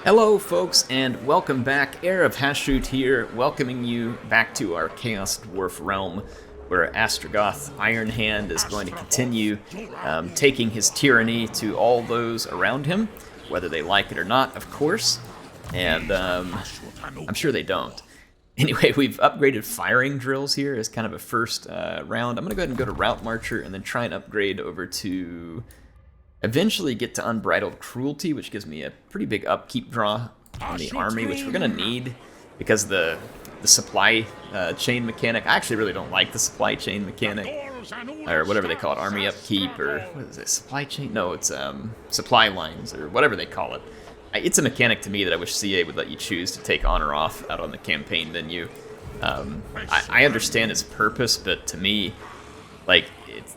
Hello folks, and welcome back. HeirofCarthage here, welcoming you back to our Chaos Dwarf realm, where Astragoth Iron Hand is going to continue taking his tyranny to all those around him, whether they like it or not, of course, and I'm sure they don't. Anyway, we've upgraded firing drills here as kind of a first round. I'm going to go ahead and go to Route Marcher and then try and upgrade over to... eventually get to Unbridled Cruelty, which gives me a pretty big upkeep draw on the army, which we're going to need because the supply chain mechanic. I actually really don't like the supply chain mechanic, or whatever they call it, army upkeep, or what is it, supply chain? No, it's supply lines, or whatever they call it. It's a mechanic to me that I wish CA would let you choose to take on or off out on the campaign menu. I understand its purpose, but to me, like,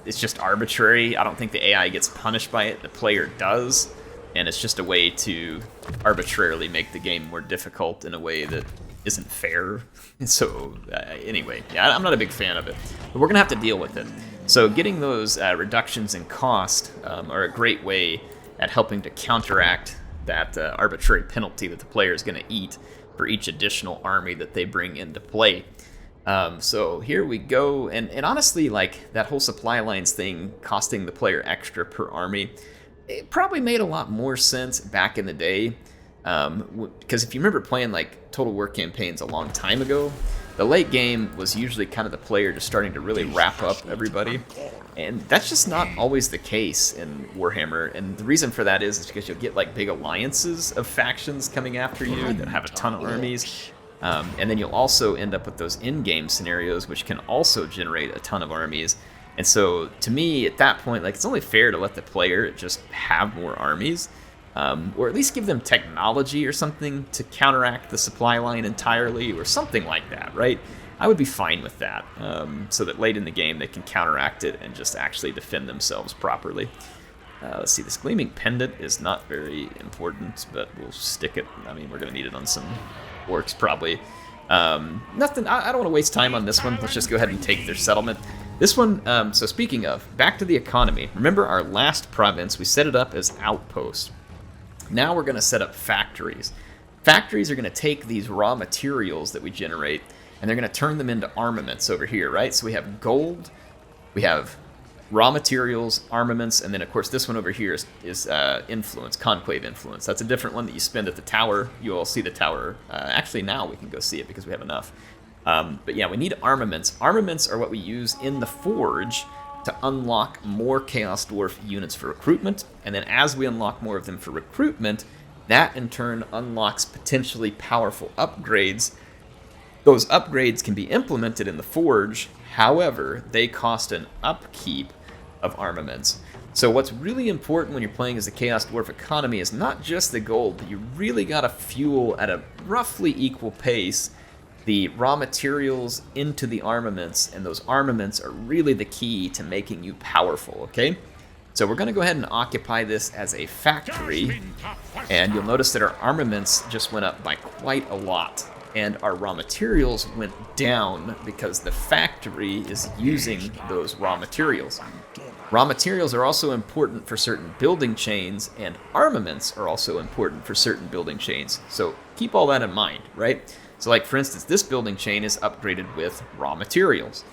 it's just arbitrary. I don't think the AI gets punished by it. The player does, and it's just a way to arbitrarily make the game more difficult in a way that isn't fair. So anyway, yeah, I'm not a big fan of it, but we're gonna have to deal with it. So getting those reductions in cost are a great way at helping to counteract that arbitrary penalty that the player is going to eat for each additional army that they bring into play. So here we go, and honestly, like, that whole supply lines thing costing the player extra per army, it probably made a lot more sense back in the day, because if you remember playing, like, Total War campaigns a long time ago, the late game was usually kind of the player just starting to really wrap up everybody, and that's just not always the case in Warhammer, and the reason for that is because you'll get, like, big alliances of factions coming after you that have a ton of armies. And then you'll also end up with those in-game scenarios, which can also generate a ton of armies. And so, to me, at that point, like, it's only fair to let the player just have more armies, or at least give them technology or something to counteract the supply line entirely, or something like that, right? I would be fine with that, so that late in the game they can counteract it and just actually defend themselves properly. Let's see, this Gleaming Pendant is not very important, but we'll stick it. I mean, we're going to need it on some orcs, probably. Nothing. I don't want to waste time on this one. Let's just go ahead and take their settlement. This one, so speaking of, back to the economy. Remember our last province, we set it up as outposts. Now we're going to set up factories. Factories are going to take these raw materials that we generate, and they're going to turn them into armaments over here, right? So we have gold, we have raw materials, armaments, and then of course this one over here is influence, conclave influence. That's a different one that you spend at the tower. You all see the tower. Actually now we can go see it because we have enough. But yeah, we need armaments. Armaments are what we use in the forge to unlock more Chaos Dwarf units for recruitment, and then as we unlock more of them for recruitment, that in turn unlocks potentially powerful upgrades. Those upgrades can be implemented in the forge, however, they cost an upkeep of armaments. So what's really important when you're playing as the Chaos Dwarf economy is not just the gold, but you really gotta fuel at a roughly equal pace the raw materials into the armaments, and those armaments are really the key to making you powerful, okay? So we're gonna go ahead and occupy this as a factory, and you'll notice that our armaments just went up by quite a lot, and our raw materials went down because the factory is using those raw materials. Raw materials are also important for certain building chains, and armaments are also important for certain building chains. So keep all that in mind, right? So like, for instance, this building chain is upgraded with raw materials.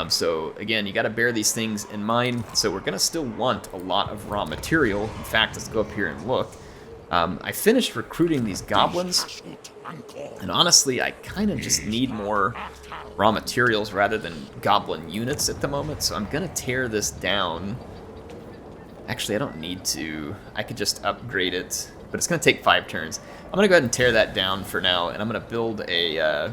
So again, you got to bear these things in mind. So we're going to still want a lot of raw material. In fact, let's go up here and look. I finished recruiting these goblins, and honestly, I kind of just need more raw materials rather than goblin units at the moment, so I'm going to tear this down. Actually, I don't need to. I could just upgrade it, but it's going to take 5 turns. I'm going to go ahead and tear that down for now, and I'm going to build a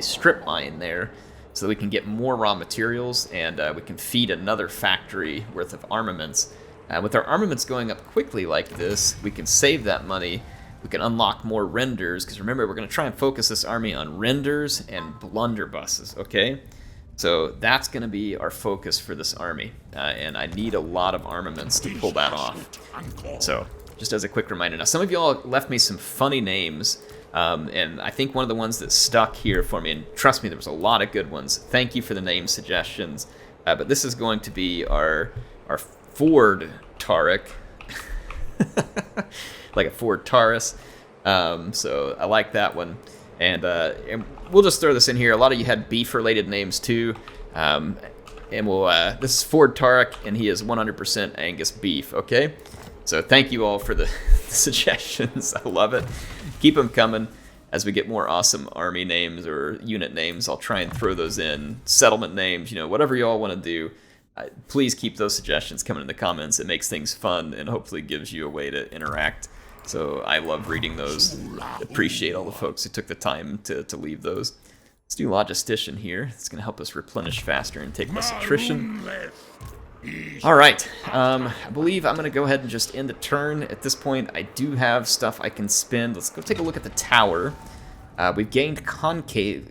strip mine there so that we can get more raw materials, and we can feed another factory worth of armaments. With our armaments going up quickly like this, we can save that money. We can unlock more renders, because remember, we're going to try and focus this army on renders and blunderbusses, okay? So that's going to be our focus for this army, and I need a lot of armaments to pull that off. So, just as a quick reminder. Now, some of y'all left me some funny names, and I think one of the ones that stuck here for me, and trust me, there was a lot of good ones. Thank you for the name suggestions. But this is going to be our Ford Tarek. Like a Ford Taurus. So I like that one. And we'll just throw this in here. A lot of you had beef-related names too. And we'll this is Ford Tarek, and he is 100% Angus beef. Okay, so thank you all for the suggestions. I love it. Keep them coming. As we get more awesome army names or unit names, I'll try and throw those in. Settlement names, whatever you all want to do. Please keep those suggestions coming in the comments. It makes things fun and hopefully gives you a way to interact. So I love reading those. Appreciate all the folks who took the time to leave those. Let's do Logistician here. It's going to help us replenish faster and take less attrition. Alright, I believe I'm going to go ahead and just end the turn. At this point, I do have stuff I can spend. Let's go take a look at the tower. We've gained Conclave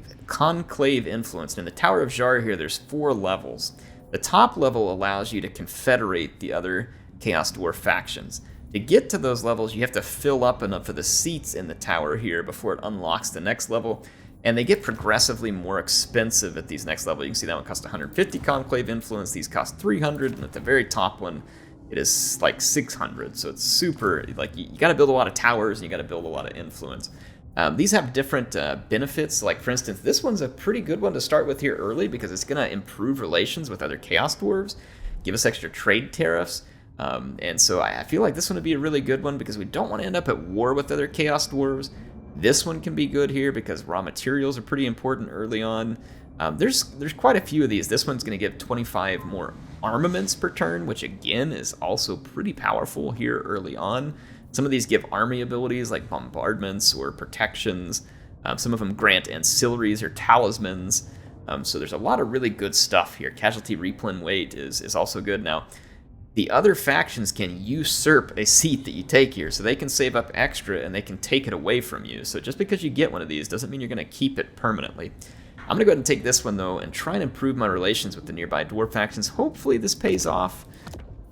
Influence. And in the Tower of Zharr here, there's 4 levels. The top level allows you to confederate the other Chaos Dwarf factions. To get to those levels, you have to fill up enough of the seats in the tower here before it unlocks the next level. And they get progressively more expensive at these next levels. You can see that one costs 150 Conclave Influence, these cost 300, and at the very top one, it is like 600. So it's super, like, you gotta build a lot of towers, and you gotta build a lot of influence. These have different benefits. Like, for instance, this one's a pretty good one to start with here early because it's gonna improve relations with other Chaos Dwarves, give us extra trade tariffs. And so I feel like this one would be a really good one because we don't want to end up at war with other Chaos Dwarves. This one can be good here because raw materials are pretty important early on. There's quite a few of these. This one's going to give 25 more armaments per turn, which again is also pretty powerful here early on. Some of these give army abilities like bombardments or protections. Some of them grant ancillaries or talismans. So there's a lot of really good stuff here. Casualty replen weight is also good. Now, the other factions can usurp a seat that you take here, so they can save up extra and they can take it away from you. So just because you get one of these doesn't mean you're going to keep it permanently. I'm going to go ahead and take this one, though, and try and improve my relations with the nearby dwarf factions. Hopefully this pays off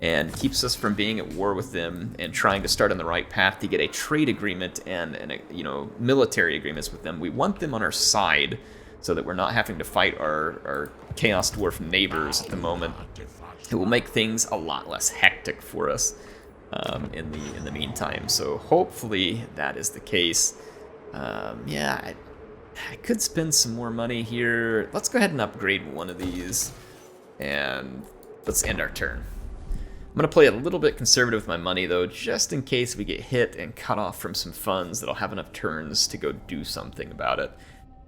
and keeps us from being at war with them and trying to start on the right path to get a trade agreement and military agreements with them. We want them on our side so that we're not having to fight our Chaos Dwarf neighbors at the moment. It will make things a lot less hectic for us in the meantime. So hopefully that is the case. Yeah, I could spend some more money here. Let's go ahead and upgrade one of these, and let's end our turn. I'm going to play a little bit conservative with my money, though, just in case we get hit and cut off from some funds that'll have enough turns to go do something about it.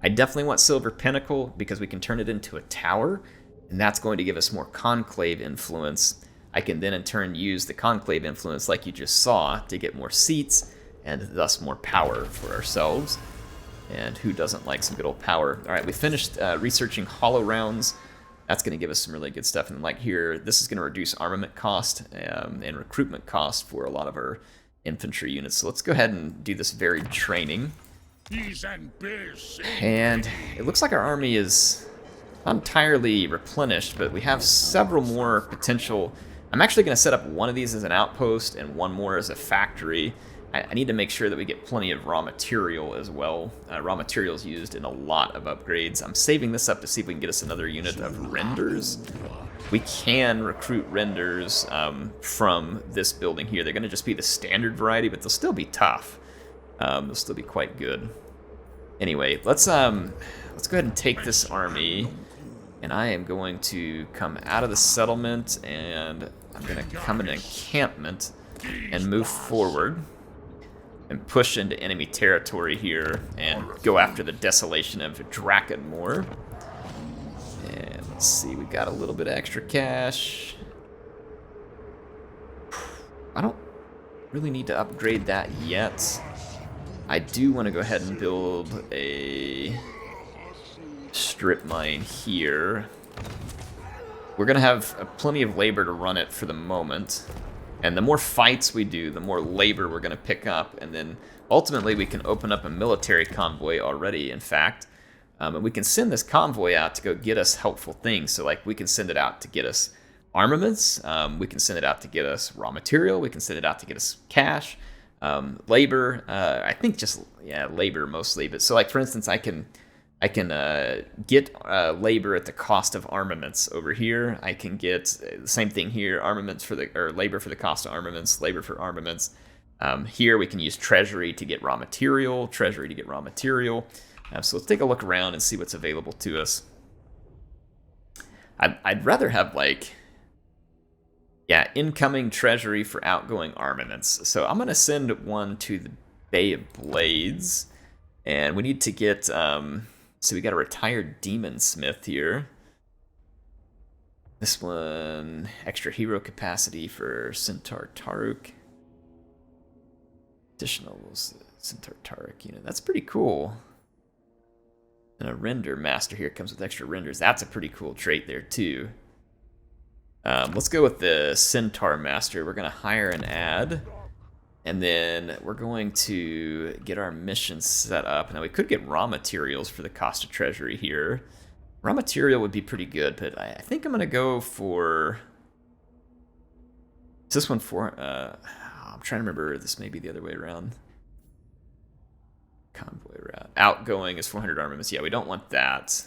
I definitely want Silver Pinnacle because we can turn it into a tower, and that's going to give us more Conclave Influence. I can then in turn use the Conclave Influence, like you just saw, to get more seats and thus more power for ourselves. And who doesn't like some good old power? All right, we finished researching hollow rounds. That's going to give us some really good stuff. And like here, this is going to reduce armament cost and recruitment cost for a lot of our infantry units. So let's go ahead and do this varied training. And it looks like our army is not entirely replenished, but we have several more potential. I'm actually going to set up one of these as an outpost and one more as a factory. I need to make sure that we get plenty of raw material as well. Raw material is used in a lot of upgrades. I'm saving this up to see if we can get us another unit of renders. We can recruit renders from this building here. They're going to just be the standard variety, but they'll still be tough. They'll still be quite good. Anyway, let's go ahead and take this army. And I am going to come out of the settlement, and I'm going to come in an encampment and move forward and push into enemy territory here and go after the desolation of Drakkenmoor. And let's see, we got a little bit of extra cash. I don't really need to upgrade that yet. I do want to go ahead and build a strip mine here. We're going to have plenty of labor to run it for the moment. And the more fights we do, the more labor we're going to pick up. And then ultimately we can open up a military convoy already, in fact. And we can send this convoy out to go get us helpful things. So like we can send it out to get us armaments. We can send it out to get us raw material. We can send it out to get us cash. Labor. I think just, yeah, labor mostly. But so like, for instance, I can get labor at the cost of armaments over here. I can get the same thing here, armaments for the, or labor for the cost of armaments, labor for armaments. Here we can use treasury to get raw material, treasury to get raw material. So let's take a look around and see what's available to us. I'd rather have, like, yeah, incoming treasury for outgoing armaments. So I'm going to send one to the Bay of Blades. And we need to get, so we got a retired demon smith here. This one, extra hero capacity for Centaur Taruk. Additional Centaur Taruk unit. That's pretty cool. And a render master here comes with extra renders. That's a pretty cool trait there too. Let's go with the Centaur master. We're going to hire an ad. And then we're going to get our mission set up. Now we could get raw materials for the cost of treasury here. Raw material would be pretty good, but I think I'm going to go for... Is this one for... I'm trying to remember. This may be the other way around. Convoy route. Outgoing is 400 armaments. Yeah, we don't want that.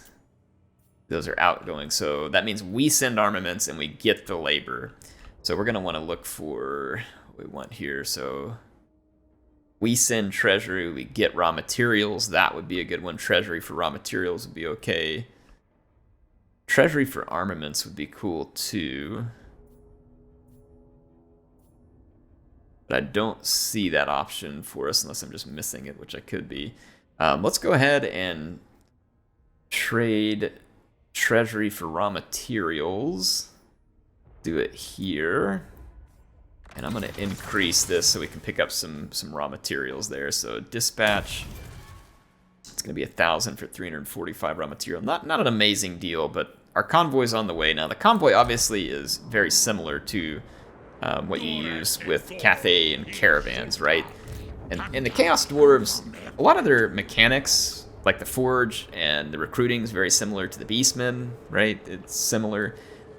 Those are outgoing, so that means we send armaments and we get the labor. So we're going to want to look for what we want here. So we send treasury, we get raw materials. That would be a good one. Treasury for raw materials would be okay. Treasury for armaments would be cool too. But I don't see that option for us unless I'm just missing it, which I could be. Let's go ahead and trade treasury for raw materials. Do it here. And I'm going to increase this so we can pick up some raw materials there. So dispatch, it's going to be 1,000 for 345 raw material. Not an amazing deal, but our convoy's on the way. Now, the convoy obviously is very similar to what you use with Cathay and caravans, right? And in the Chaos Dwarves, a lot of their mechanics, like the forge and the recruiting, is very similar to the Beastmen, right? It's similar.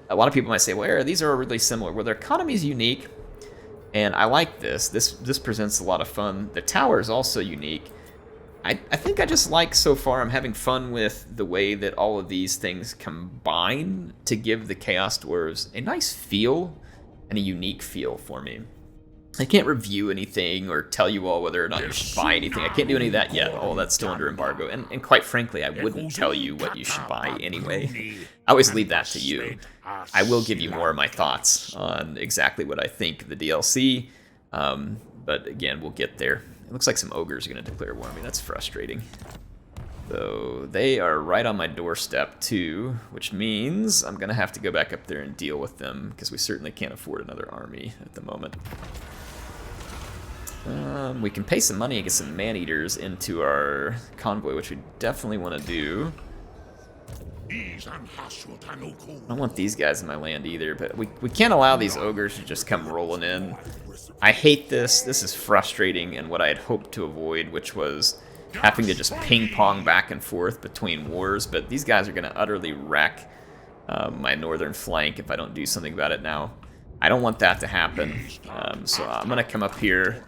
A lot of people might say, well, these are really similar. Well, their economy is unique, and I like this. This presents a lot of fun. The tower is also unique. I think I just like, so far, I'm having fun with the way that all of these things combine to give the Chaos Dwarves a nice feel and a unique feel for me. I can't review anything or tell you all whether or not you should buy anything. I can't do any of that yet. All that's still under embargo. And quite frankly, I wouldn't tell you what you should buy anyway. I always leave that to you. I will give you more of my thoughts on exactly what I think of the DLC. But again, we'll get there. It looks like some ogres are going to declare war on me. That's frustrating. So they are right on my doorstep too, which means I'm going to have to go back up there and deal with them, because we certainly can't afford another army at the moment. We can pay some money and get some man-eaters into our convoy, which we definitely want to do. I don't want these guys in my land either, but we can't allow these ogres to just come rolling in. I hate this. This is frustrating, and what I had hoped to avoid, which was having to just ping-pong back and forth between wars, but these guys are going to utterly wreck my northern flank if I don't do something about it now. I don't want that to happen, so I'm going to come up here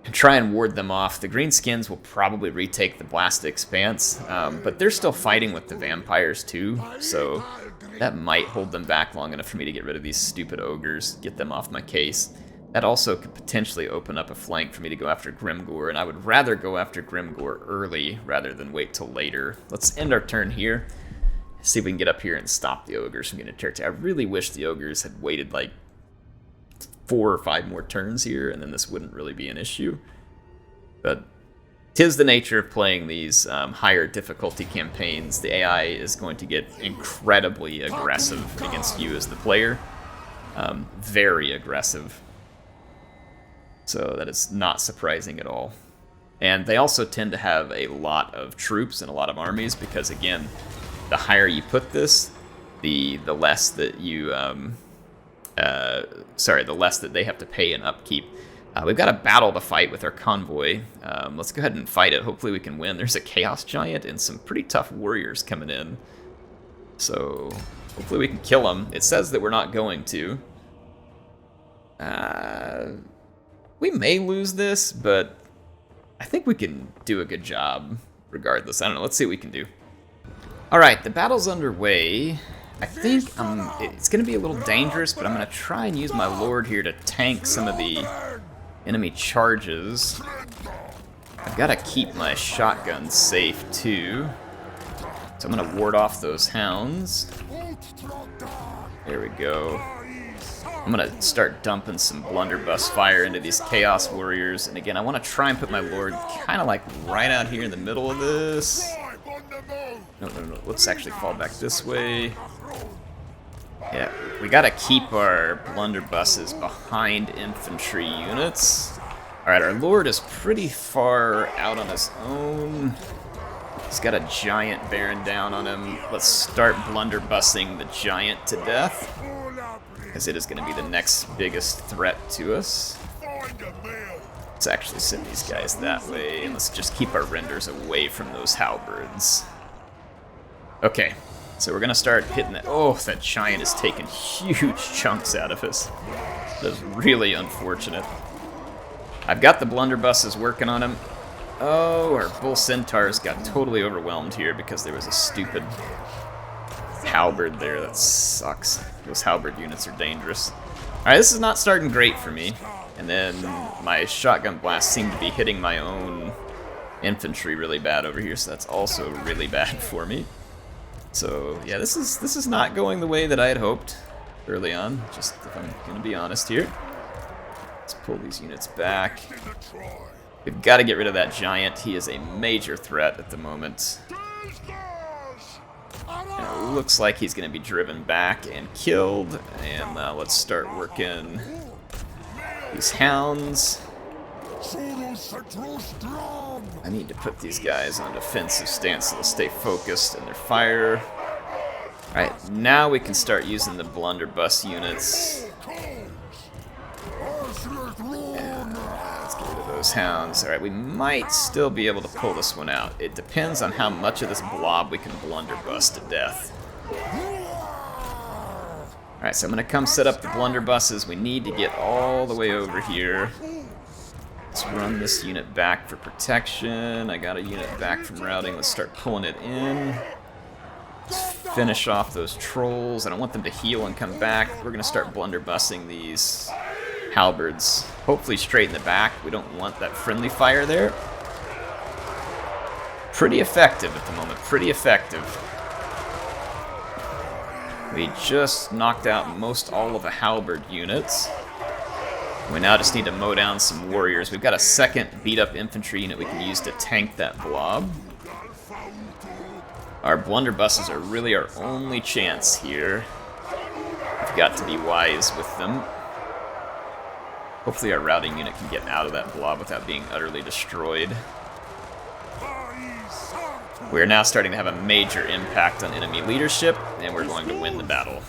and try and ward them off. The greenskins will probably retake the Blast Expanse, but they're still fighting with the vampires too, so that might hold them back long enough for me to get rid of these stupid ogres, get them off my case. That also could potentially open up a flank for me to go after Grimgor, and I would rather go after Grimgor early rather than wait till later. Let's end our turn here, see if we can get up here and stop the ogres from getting attacked. I really wish the ogres had waited like 4 or 5 more turns here, and then this wouldn't really be an issue. But 'tis the nature of playing these higher difficulty campaigns. The AI is going to get incredibly aggressive against you as the player. Very aggressive. So that is not surprising at all. And they also tend to have a lot of troops and a lot of armies, because again, the higher you put this, the less that you the less that they have to pay in upkeep. We've got a battle to fight with our convoy. Let's go ahead and fight it. Hopefully we can win. There's a Chaos Giant and some pretty tough warriors coming in. So hopefully we can kill them. It says that we're not going to. We may lose this, but I think we can do a good job regardless. I don't know. Let's see what we can do. All right, the battle's underway. I think it's going to be a little dangerous, but I'm going to try and use my Lord here to tank some of the enemy charges. I've got to keep my shotgun safe, too. So I'm going to ward off those hounds. There we go. I'm going to start dumping some blunderbuss fire into these Chaos Warriors. And again, I want to try and put my Lord kind of like right out here in the middle of this. No. Let's actually fall back this way. Yeah, we got to keep our blunderbusses behind infantry units. Alright, our Lord is pretty far out on his own. He's got a giant bearing down on him. Let's start blunderbussing the giant to death, because it is going to be the next biggest threat to us. Let's actually send these guys that way, and let's just keep our renders away from those halberds. Okay, so we're going to start hitting that. Oh, that giant is taking huge chunks out of us. That's really unfortunate. I've got the blunderbusses working on him. Oh, our bull centaurs got totally overwhelmed here because there was a stupid halberd there. That sucks. Those halberd units are dangerous. Alright, this is not starting great for me. And then my shotgun blast seemed to be hitting my own infantry really bad over here, so that's also really bad for me. So yeah, this is not going the way that I had hoped early on, just if I'm gonna be honest here. Let's pull these units back. We've got to get rid of that giant. He is a major threat at the moment. And it looks like he's going to be driven back and killed. And let's start working these hounds. I need to put these guys on defensive stance so they'll stay focused in their fire. Alright, now we can start using the blunderbuss units. Let's get rid of those hounds. Alright, we might still be able to pull this one out. It depends on how much of this blob we can blunderbuss to death. Alright, so I'm going to come set up the blunderbusses. We need to get all the way over here. Let's run this unit back for protection. I got a unit back from routing. Let's start pulling it in. Let's finish off those trolls. I don't want them to heal and come back. We're going to start blunderbussing these halberds. Hopefully straight in the back. We don't want that friendly fire there. Pretty effective at the moment. Pretty effective. We just knocked out most all of the halberd units. We now just need to mow down some warriors. We've got a second beat-up infantry unit we can use to tank that blob. Our blunderbusses are really our only chance here. We've got to be wise with them. Hopefully our routing unit can get out of that blob without being utterly destroyed. We're now starting to have a major impact on enemy leadership, and we're going to win the battle.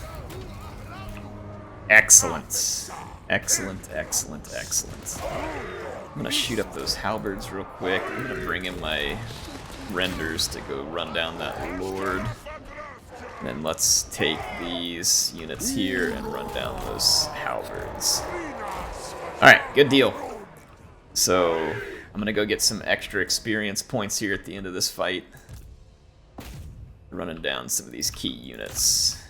Excellent. Excellent, excellent, excellent. I'm going to shoot up those halberds real quick. I'm going to bring in my renders to go run down that lord. And then let's take these units here and run down those halberds. Alright, good deal. So, I'm going to go get some extra experience points here at the end of this fight. Running down some of these key units.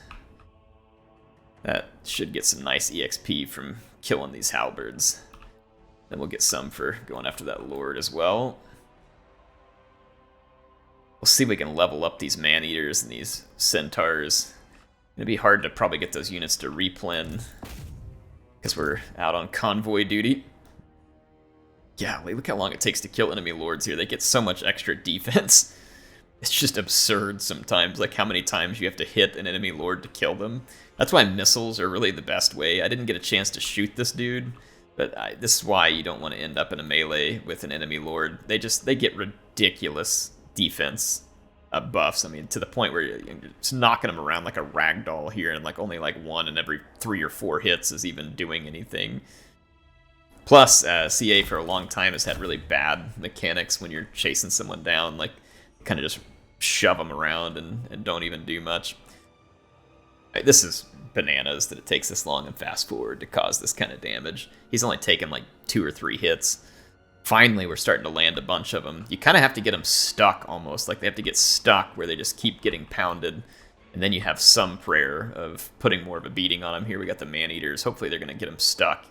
That should get some nice EXP from killing these halberds. Then we'll get some for going after that lord as well. We'll see if we can level up these man-eaters and these centaurs. It'd be hard to probably get those units to replen because we're out on convoy duty. Yeah, look how long it takes to kill enemy lords here. They get so much extra defense. It's just absurd sometimes, like how many times you have to hit an enemy lord to kill them. That's why missiles are really the best way. I didn't get a chance to shoot this dude, but this is why you don't want to end up in a melee with an enemy lord. They get ridiculous defense buffs. I mean, to the point where you're just knocking them around like a ragdoll here, and like only like one in every 3 or 4 hits is even doing anything. Plus, CA for a long time has had really bad mechanics when you're chasing someone down, like kind of just shove them around and don't even do much. This is bananas that it takes this long and fast forward to cause this kind of damage. He's only taken like 2 or 3 hits. Finally, we're starting to land a bunch of them. You kind of have to get them stuck almost, like they have to get stuck where they just keep getting pounded And then you have some prayer of putting more of a beating on them. Here we got the man-eaters. Hopefully they're going to get them stuck.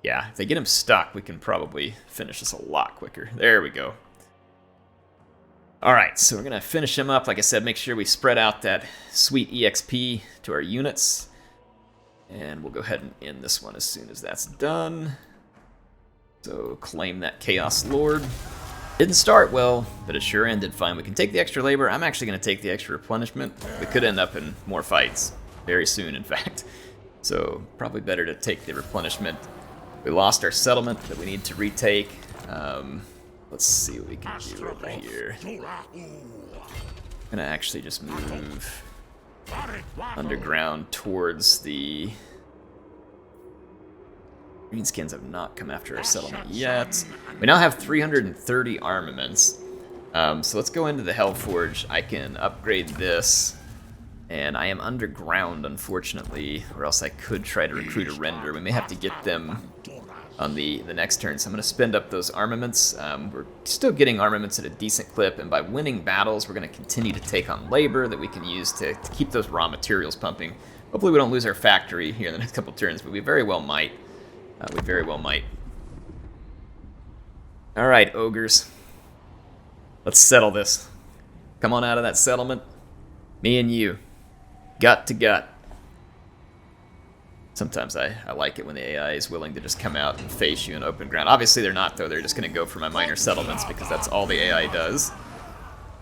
Yeah, if they get them stuck, we can probably finish this a lot quicker. There we go. Alright, so we're going to finish him up. Like I said, make sure we spread out that sweet EXP to our units. And we'll go ahead and end this one as soon as that's done. So claim that Chaos Lord. Didn't start well, but it sure ended fine. We can take the extra labor. I'm actually going to take the extra replenishment. We could end up in more fights very soon, in fact. So probably better to take the replenishment. We lost our settlement that we need to retake. Let's see what we can do over here. I'm going to actually just move underground towards the... Greenskins have not come after our settlement yet. We now have 330 armaments. So let's go into the Hellforge. I can upgrade this. And I am underground, unfortunately, or else I could try to recruit a render. We may have to get them on the next turn. So I'm going to spend up those armaments. We're still getting armaments at a decent clip, and by winning battles, we're going to continue to take on labor that we can use to keep those raw materials pumping. Hopefully we don't lose our factory here in the next couple turns, but we very well might. We very well might. Alright, ogres. Let's settle this. Come on out of that settlement. Me and you. Gut to gut. Sometimes I like it when the AI is willing to just come out and face you in open ground. Obviously they're not, though. They're just going to go for my minor settlements because that's all the AI does.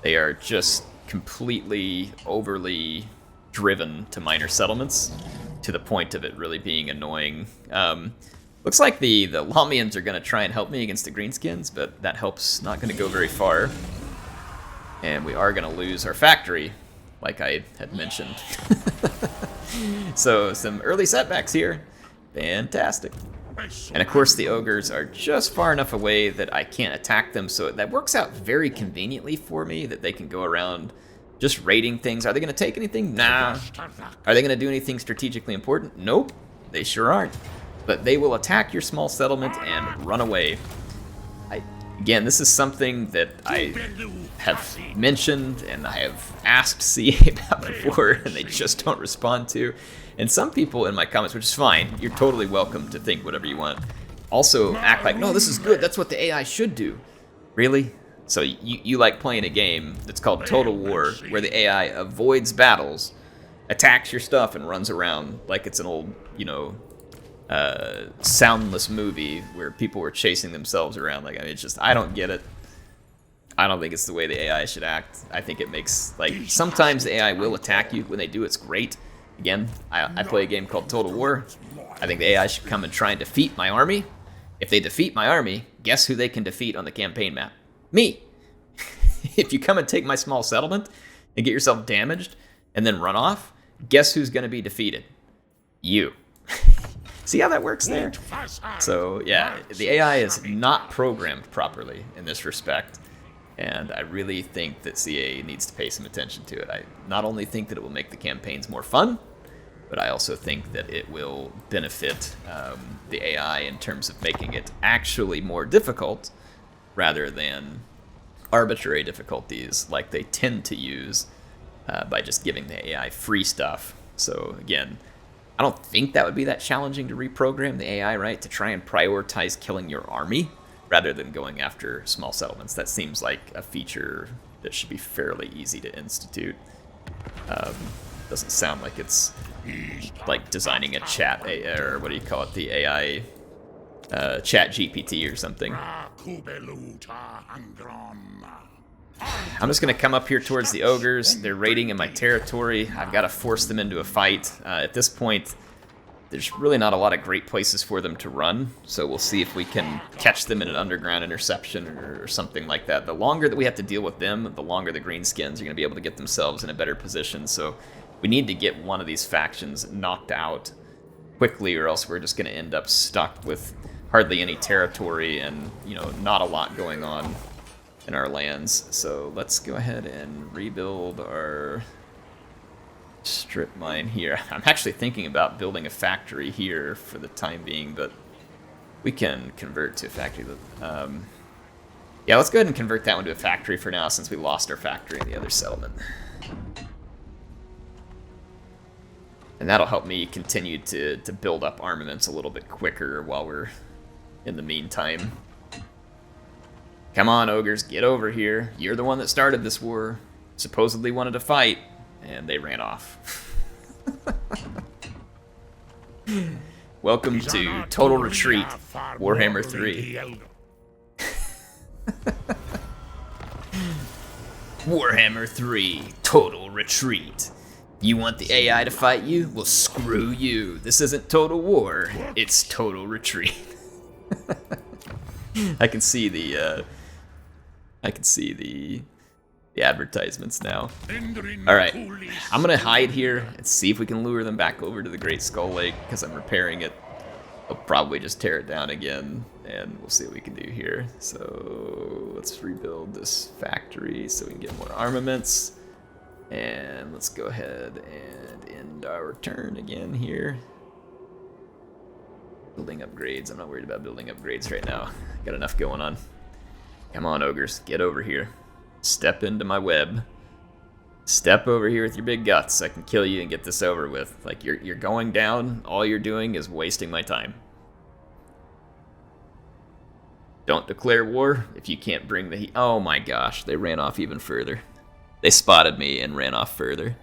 They are just completely overly driven to minor settlements to the point of it really being annoying. Looks like the Lamians are going to try and help me against the Greenskins, but that help's not going to go very far. And we are going to lose our factory, like I had mentioned. So some early setbacks here. Fantastic. And of course the ogres are just far enough away that I can't attack them, so that works out very conveniently for me that they can go around just raiding things. Are they going to take anything? Nah. Are they going to do anything strategically important? Nope. They sure aren't. But they will attack your small settlement and run away. Again, this is something that I have mentioned and I have asked CA about before, and they just don't respond to. And some people in my comments, which is fine, you're totally welcome to think whatever you want, also act like, no, this is good, that's what the AI should do. Really? So you like playing a game that's called Total War, where the AI avoids battles, attacks your stuff, and runs around like it's an old, soundless movie where people were chasing themselves around. Like, I mean, it's just, I don't get it. I don't think it's the way the AI should act. I think it makes, like, sometimes the AI will attack you. When they do, it's great. Again, I play a game called Total War. I think the AI should come and try and defeat my army. If they defeat my army, guess who they can defeat on the campaign map? Me! If you come and take my small settlement and get yourself damaged and then run off, guess who's going to be defeated? You. See how that works there? So, yeah, the AI is not programmed properly in this respect, and I really think that CA needs to pay some attention to it. I not only think that it will make the campaigns more fun, but I also think that it will benefit the AI in terms of making it actually more difficult rather than arbitrary difficulties like they tend to use by just giving the AI free stuff. So, again, I don't think that would be that challenging to reprogram the AI, right? To try and prioritize killing your army rather than going after small settlements. That seems like a feature that should be fairly easy to institute. Doesn't sound like it's like designing a chat, or what do you call it, the AI chat GPT or something. I'm just going to come up here towards the ogres. They're raiding in my territory. I've got to force them into a fight. At this point, there's really not a lot of great places for them to run, so we'll see if we can catch them in an underground interception or something like that. The longer that we have to deal with them, the longer the Greenskins are going to be able to get themselves in a better position. So we need to get one of these factions knocked out quickly, or else we're just going to end up stuck with hardly any territory and, not a lot going on in our lands. So let's go ahead and rebuild our strip mine here. I'm actually thinking about building a factory here for the time being, but we can convert to a factory. Yeah, let's go ahead and convert that one to a factory for now, since we lost our factory in the other settlement. And that'll help me continue to build up armaments a little bit quicker while we're in the meantime. Come on, Ogres, get over here. You're the one that started this war. Supposedly wanted to fight, and they ran off. Welcome to Total Retreat, Warhammer 3. Warhammer 3, Total Retreat. You want the AI to fight you? Well, screw you. This isn't Total War, it's Total Retreat. I can see the advertisements now. Alright, I'm gonna hide here and see if we can lure them back over to the Great Skull Lake, because I'm repairing it. I'll probably just tear it down again, and we'll see what we can do here. So let's rebuild this factory so we can get more armaments. And let's go ahead and end our turn again here. Building upgrades. I'm not worried about building upgrades right now. Got enough going on. Come on, Ogres, get over here. Step into my web. Step over here with your big guts. I can kill you and get this over with. Like, you're going down. All you're doing is wasting my time. Don't declare war if you can't bring the heat. Oh my gosh, they ran off even further. They spotted me and ran off further.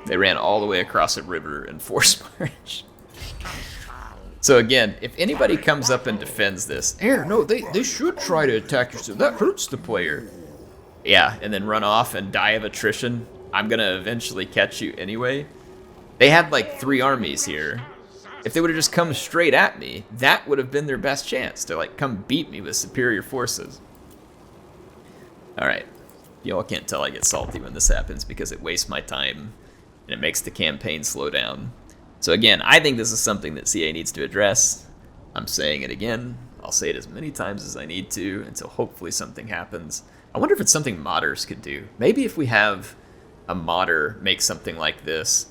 They ran all the way across a river and force march. So again, if anybody comes up and defends this, no, they should try to attack yourself. That hurts the player. Yeah, and then run off and die of attrition. I'm gonna eventually catch you anyway. They had like 3 armies here. If they would have just come straight at me, that would have been their best chance to like come beat me with superior forces. Alright, y'all can't tell I get salty when this happens because it wastes my time and it makes the campaign slow down. So again, I think this is something that CA needs to address. I'm saying it again. I'll say it as many times as I need to until hopefully something happens. I wonder if it's something modders could do. Maybe if we have a modder make something like this,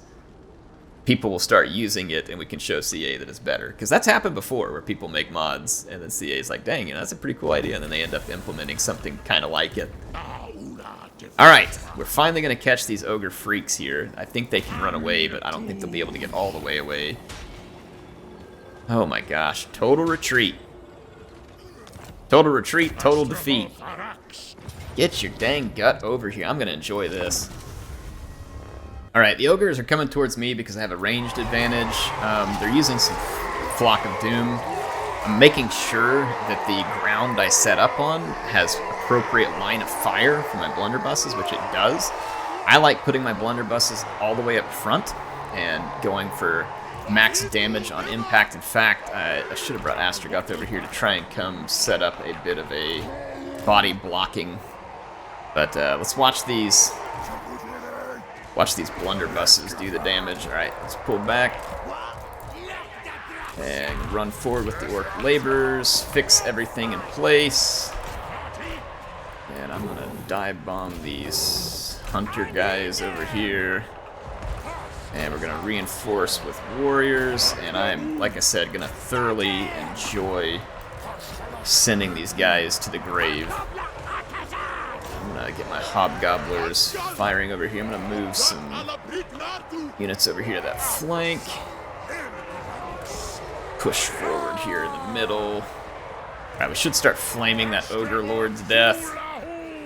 people will start using it and we can show CA that it's better. Because that's happened before where people make mods and then CA is like, dang, that's a pretty cool idea, and then they end up implementing something kind of like it. Alright, we're finally going to catch these ogre freaks here. I think they can run away, but I don't think they'll be able to get all the way away. Oh my gosh, total retreat. Total retreat, total defeat. Get your dang gut over here. I'm going to enjoy this. Alright, the ogres are coming towards me because I have a ranged advantage. They're using some Flock of Doom. I'm making sure that the ground I set up on has appropriate line of fire for my blunderbusses, which it does. I like putting my blunderbusses all the way up front and going for max damage on impact. In fact, I should have brought Astragoth over here to try and come set up a bit of a body blocking. But let's watch these blunderbusses do the damage. Alright, let's pull back. And run forward with the orc laborers. Fix everything in place. And I'm gonna dive bomb these hunter guys over here. And we're gonna reinforce with warriors. And I'm, like I said, gonna thoroughly enjoy sending these guys to the grave. I'm gonna get my hobgobblers firing over here. I'm gonna move some units over here to that flank. Push forward here in the middle. Alright, we should start flaming that ogre lord's death.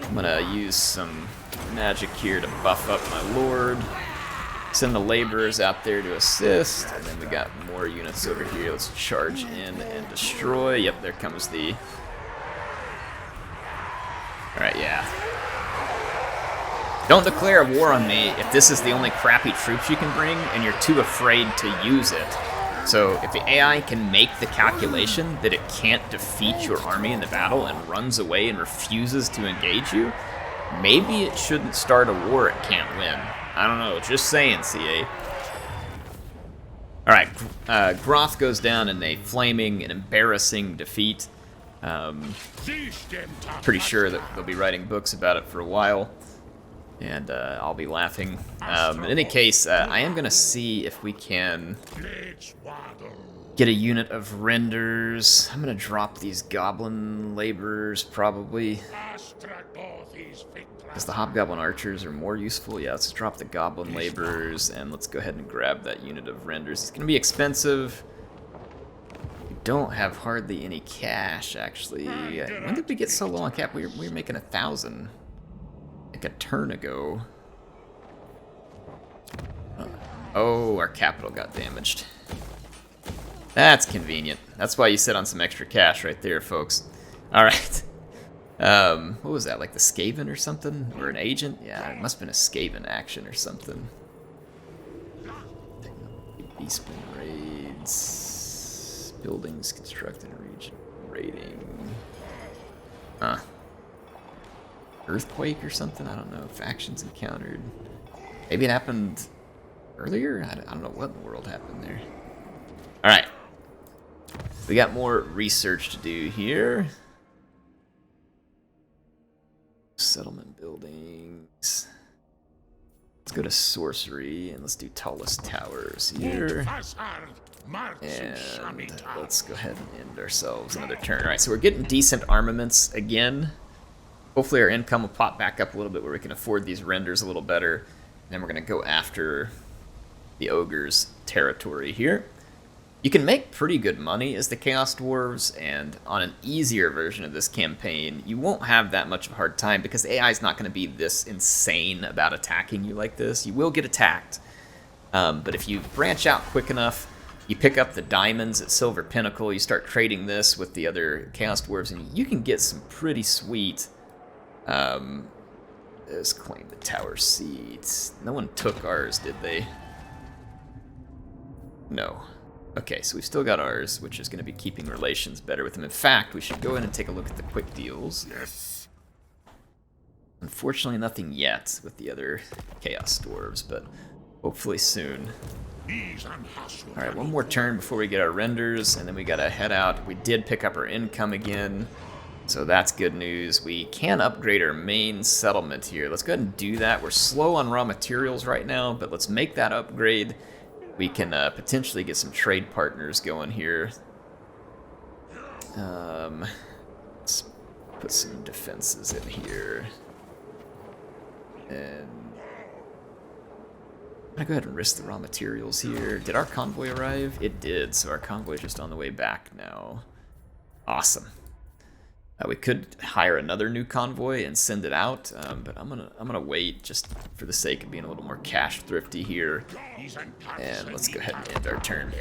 I'm gonna use some magic here to buff up my lord. Send the laborers out there to assist. And then we got more units over here. Let's charge in and destroy. Yep, there comes the... Alright, yeah. Don't declare a war on me if this is the only crappy troops you can bring and you're too afraid to use it. So if the AI can make the calculation that it can't defeat your army in the battle and runs away and refuses to engage you, maybe it shouldn't start a war it can't win. I don't know, just saying, CA. Alright, Groth goes down in a flaming and embarrassing defeat. Pretty sure that they'll be writing books about it for a while. And I'll be laughing. In any case, I am going to see if we can Get a unit of renders. I'm gonna drop these goblin laborers probably. Because the hobgoblin archers are more useful. Yeah, let's drop the goblin laborers and let's go ahead and grab that unit of renders. It's gonna be expensive. We don't have hardly any cash actually. When did we get so low on cap? We were making 1,000 like a turn ago. Oh, our capital got damaged. That's convenient. That's why you sit on some extra cash right there, folks. Alright. What was that, like the Skaven or something? Or an agent? Yeah, it must have been a Skaven action or something. Beastman raids. Buildings constructed region. Raiding. Huh. Earthquake or something? I don't know. Factions encountered. Maybe it happened earlier? I don't know what in the world happened there. Alright. We got more research to do here. Settlement buildings. Let's go to sorcery and let's do tallest towers here. And let's go ahead and end ourselves another turn. Alright, so we're getting decent armaments again. Hopefully our income will pop back up a little bit where we can afford these renders a little better. And then we're going to go after the Ogres territory here. You can make pretty good money as the Chaos Dwarves, and on an easier version of this campaign, you won't have that much of a hard time because AI is not going to be this insane about attacking you like this. You will get attacked, but if you branch out quick enough, you pick up the diamonds at Silver Pinnacle, you start trading this with the other Chaos Dwarves, and you can get some pretty sweet... let's claim the tower seats. No one took ours, did they? No. Okay, so we've still got ours, which is going to be keeping relations better with them. In fact, we should go in and take a look at the quick deals. Yes. Unfortunately, nothing yet with the other Chaos Dwarves, but hopefully soon. Alright, one more turn before we get our renders, and then we gotta head out. We did pick up our income again, so that's good news. We can upgrade our main settlement here. Let's go ahead and do that. We're slow on raw materials right now, but let's make that upgrade. We can potentially get some trade partners going here. Let's put some defenses in here. And I'm gonna go ahead and risk the raw materials here. Did our convoy arrive? It did, so our convoy is just on the way back now. Awesome. We could hire another new convoy and send it out, but I'm gonna wait just for the sake of being a little more cash thrifty here. And let's go ahead and end our turn.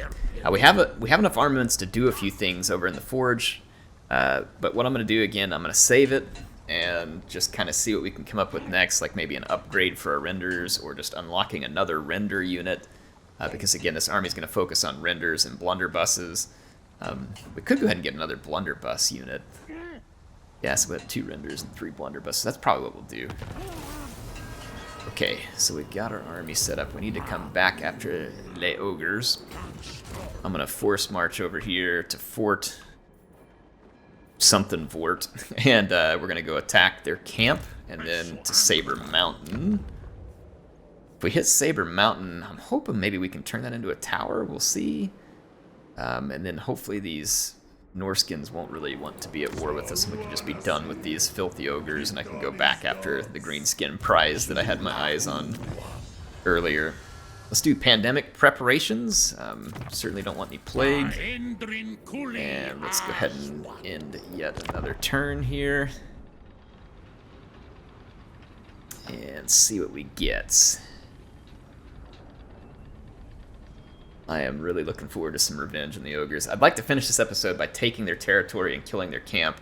We have enough armaments to do a few things over in the forge, but what I'm gonna do again, I'm gonna save it and just kind of see what we can come up with next, like maybe an upgrade for our renders or just unlocking another render unit, because again, this army is gonna focus on renders and blunderbusses. We could go ahead and get another blunderbuss unit. Yeah, so we have 2 renders and 3 blunderbusses. That's probably what we'll do. Okay, so we've got our army set up. We need to come back after Les Ogres. I'm going to force march over here to Fort something Fort, and we're going to go attack their camp, and then to Saber Mountain. If we hit Saber Mountain, I'm hoping maybe we can turn that into a tower. We'll see. And then hopefully these Norskins won't really want to be at war with us, and we can just be done with these filthy ogres, and I can go back after the greenskin prize that I had my eyes on earlier. Let's do pandemic preparations. Certainly don't want any plague. And let's go ahead and end yet another turn here. And see what we get. I am really looking forward to some revenge on the Ogres. I'd like to finish this episode by taking their territory and killing their camp,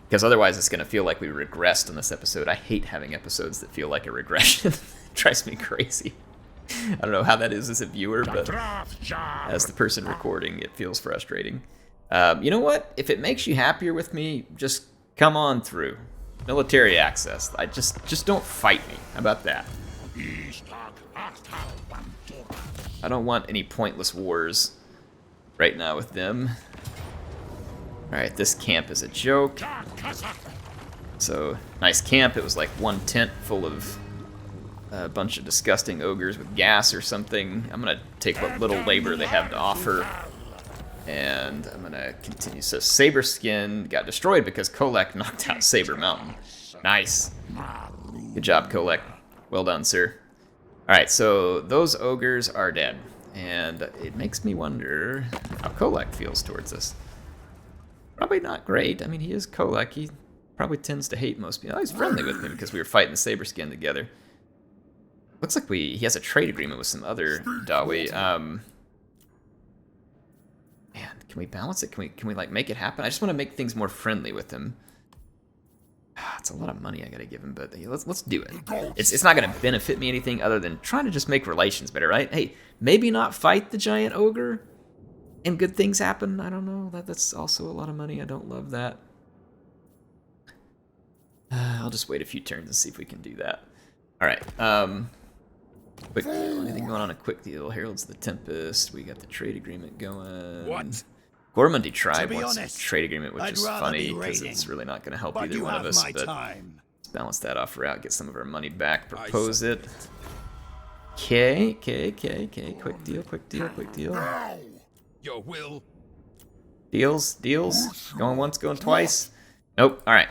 because otherwise it's going to feel like we regressed on this episode. I hate having episodes that feel like a regression. It drives me crazy. I don't know how that is as a viewer, but as the person recording, it feels frustrating. You know what? If it makes you happier with me, just come on through. Military access. Just don't fight me. How about that? I don't want any pointless wars right now with them. Alright, this camp is a joke. So, nice camp. It was like one tent full of a bunch of disgusting ogres with gas or something. I'm gonna take what little labor they have to offer And I'm going to continue. So Saber Skin got destroyed because Kolek knocked out Saber Mountain. Nice. Good job, Kolek. Well done, sir. Alright, so those ogres are dead. And it makes me wonder how Kolek feels towards us. Probably not great. I mean, he is Kolek. He probably tends to hate most people. Oh, he's friendly with me because we were fighting the Saber Skin together. Looks like he has a trade agreement with some other Dawi. Man, can we balance it? Can we like make it happen? I just want to make things more friendly with him. It's a lot of money I gotta give him, but let's do it. It's not gonna benefit me anything other than trying to just make relations better, right? Hey, maybe not fight the giant ogre, and good things happen. I don't know. That's also a lot of money. I don't love that. I'll just wait a few turns and see if we can do that. All right. Quick deal. Anything going on a quick deal? Heralds of the Tempest. We got the trade agreement going. What? Gormundi Tribe wants honest, a trade agreement, which is funny because it's really not going to help either one of us. But let's balance that off route, get some of our money back, propose it. Okay. Quick deal. Your will. Deals. Going once, going twice. Nope. All right.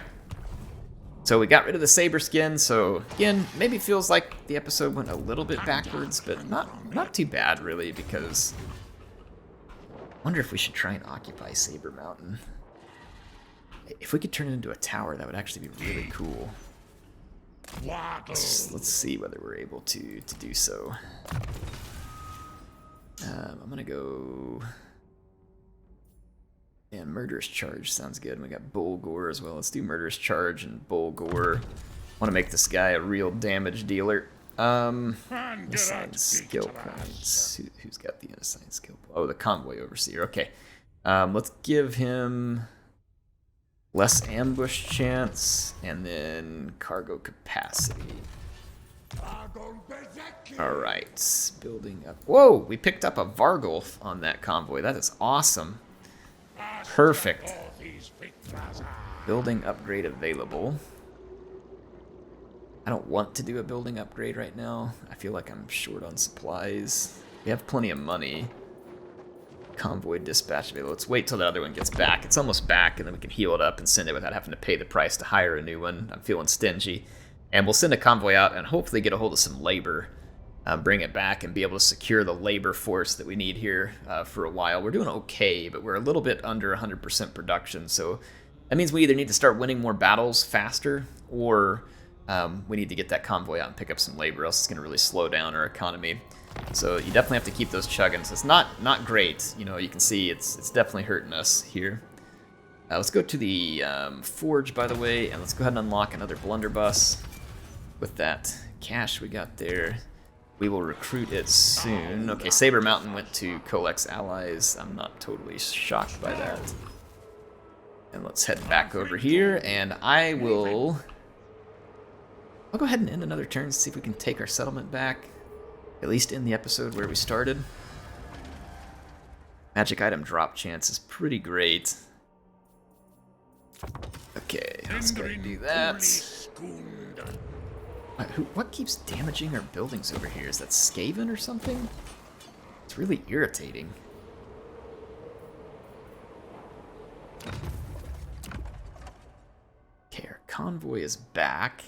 So we got rid of the Saber Skin, so again, maybe feels like the episode went a little bit backwards, but not too bad really, because I wonder if we should try and occupy Saber Mountain. If we could turn it into a tower, that would actually be really cool. Let's see whether we're able to do so. I'm gonna go. And Murderous Charge sounds good. And we got Bulgor as well. Let's do Murderous Charge and Bulgor. Want to make this guy a real damage dealer. Assigned skill points. Who's got the unassigned skill point? Oh, the Convoy Overseer. Okay. Let's give him less ambush chance and then cargo capacity. Alright. Building up. Whoa! We picked up a Vargolf on that convoy. That is awesome. Perfect. Building upgrade available. I don't want to do a building upgrade right now. I feel like I'm short on supplies. We have plenty of money. Convoy dispatch available. Let's wait till the other one gets back. It's almost back, and then we can heal it up and send it without having to pay the price to hire a new one. I'm feeling stingy. And we'll send a convoy out and hopefully get a hold of some labor. Bring it back and be able to secure the labor force that we need here for a while. We're doing okay, but we're a little bit under 100% production, so that means we either need to start winning more battles faster, or we need to get that convoy out and pick up some labor, else it's going to really slow down our economy. So you definitely have to keep those chugging. So it's not great. You know, you can see it's definitely hurting us here. Let's go to the forge, by the way, and let's go ahead and unlock another blunderbuss. With that cash we got there, we will recruit it soon. Okay, Saber Mountain went to Kolek's allies. I'm not totally shocked by that. And let's head back over here, and I'll go ahead and end another turn, see if we can take our settlement back. At least in the episode where we started. Magic item drop chance is pretty great. Okay, let's go ahead and do that. What keeps damaging our buildings over here? Is that Skaven or something? It's really irritating. Okay, our convoy is back.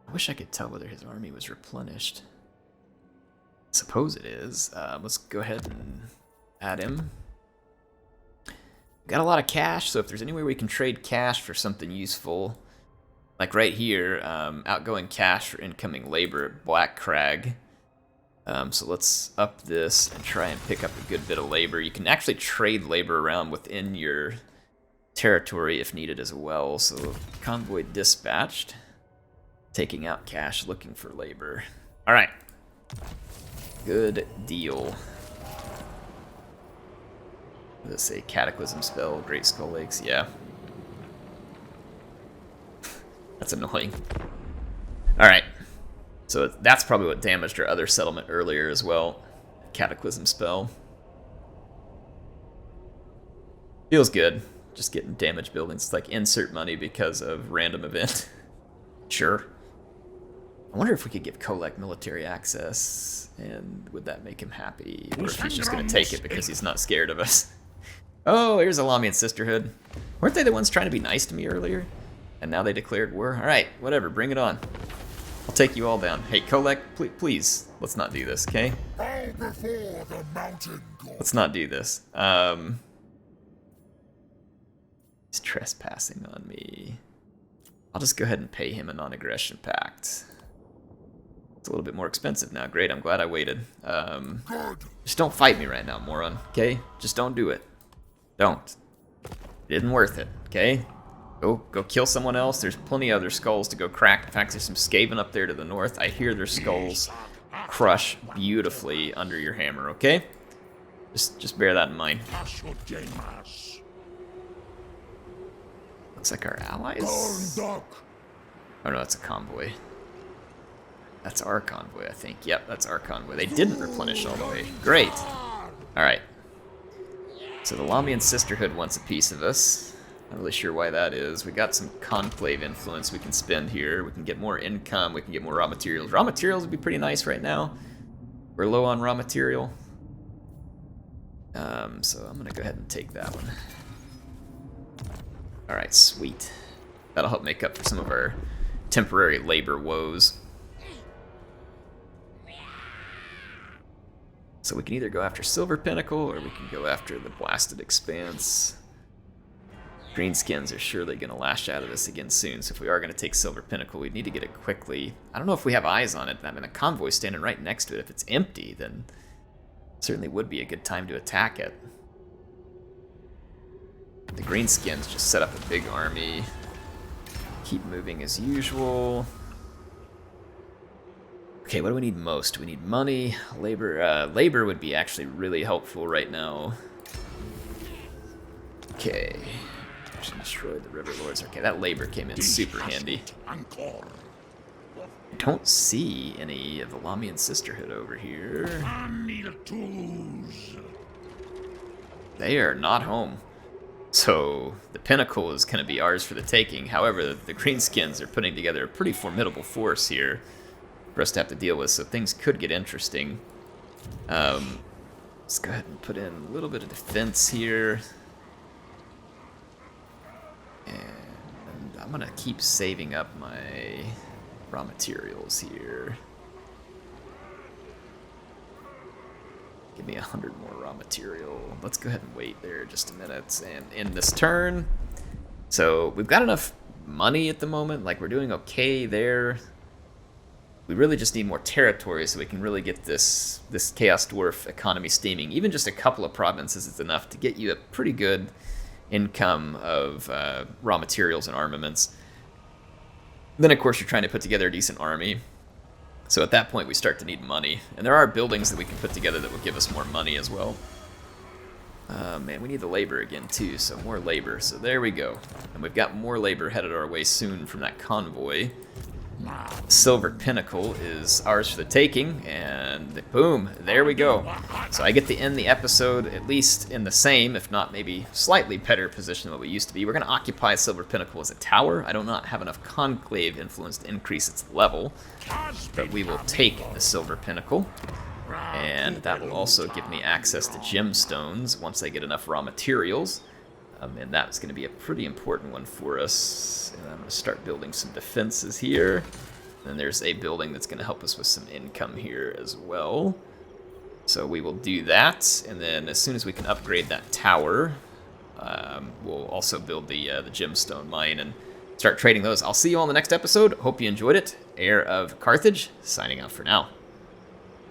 I wish I could tell whether his army was replenished. I suppose it is. Let's go ahead and add him. Got a lot of cash, so if there's any way we can trade cash for something useful, like right here, outgoing cash for incoming labor at Black Crag. So let's up this and try and pick up a good bit of labor. You can actually trade labor around within your territory if needed as well. So convoy dispatched, taking out cash, looking for labor. All right, good deal. Let's say Cataclysm spell, Great Skull Lakes, yeah. That's annoying. Alright. So that's probably what damaged our other settlement earlier as well. Cataclysm spell. Feels good. Just getting damaged buildings. It's like insert money because of random event. Sure. I wonder if we could give Kolek military access, and would that make him happy? Or if he's just going to take it because he's not scared of us. Oh, here's Alamian Sisterhood. Weren't they the ones trying to be nice to me earlier? And now they declared war? Alright, whatever, bring it on. I'll take you all down. Hey, Kolek, please, let's not do this, okay? Let's not do this. He's trespassing on me. I'll just go ahead and pay him a non-aggression pact. It's a little bit more expensive now. Great, I'm glad I waited. Just don't fight me right now, moron, okay? Just don't do it. Don't. It isn't worth it, okay? Go kill someone else. There's plenty of other skulls to go crack. In fact, there's some Skaven up there to the north. I hear their skulls crush beautifully under your hammer, okay? Just bear that in mind. Looks like our allies. Oh no, that's a convoy. That's our convoy, I think. Yep, that's our convoy. They didn't replenish all the way. Great. Alright. So the Lamian Sisterhood wants a piece of us. Not really sure why that is. We got some conclave influence we can spend here. We can get more income. We can get more raw materials. Raw materials would be pretty nice right now. We're low on raw material. So I'm going to go ahead and take that one. Alright, sweet. That'll help make up for some of our temporary labor woes. So we can either go after Silver Pinnacle, or we can go after the Blasted Expanse. Greenskins are surely going to lash out of this again soon, so if we are going to take Silver Pinnacle, we need to get it quickly. I don't know if we have eyes on it. I mean, a convoy's standing right next to it. If it's empty, then it certainly would be a good time to attack it. The Greenskins just set up a big army. Keep moving as usual. Okay, what do we need most? We need money, labor. Labor would be actually really helpful right now. Okay. Actually destroyed the River Lords. Okay, that labor came in super handy. I don't see any of the Lamian Sisterhood over here. They are not home. So the Pinnacle is going to be ours for the taking. However, the Greenskins are putting together a pretty formidable force here for us to have to deal with, so things could get interesting. Let's go ahead and put in a little bit of defense here. And I'm going to keep saving up my raw materials here. Give me 100 more raw material. Let's go ahead and wait there just a minute and end this turn. So we've got enough money at the moment, like we're doing okay there. We really just need more territory so we can really get this Chaos Dwarf economy steaming. Even just a couple of provinces is enough to get you a pretty good income of raw materials and armaments. Then, of course, you're trying to put together a decent army. So at that point, we start to need money. And there are buildings that we can put together that will give us more money as well. Man, we need the labor again, too, so more labor. So there we go. And we've got more labor headed our way soon from that convoy. Silver Pinnacle is ours for the taking, and boom, there we go. So I get to end the episode at least in the same, if not maybe slightly better position than what we used to be. We're going to occupy Silver Pinnacle as a tower. I do not have enough conclave influence to increase its level, but we will take the Silver Pinnacle, and that will also give me access to gemstones once I get enough raw materials. And that's going to be a pretty important one for us. And I'm going to start building some defenses here. And there's a building that's going to help us with some income here as well. So we will do that. And then as soon as we can upgrade that tower, we'll also build the gemstone mine and start trading those. I'll see you all in the next episode. Hope you enjoyed it. Heir of Carthage, signing out for now.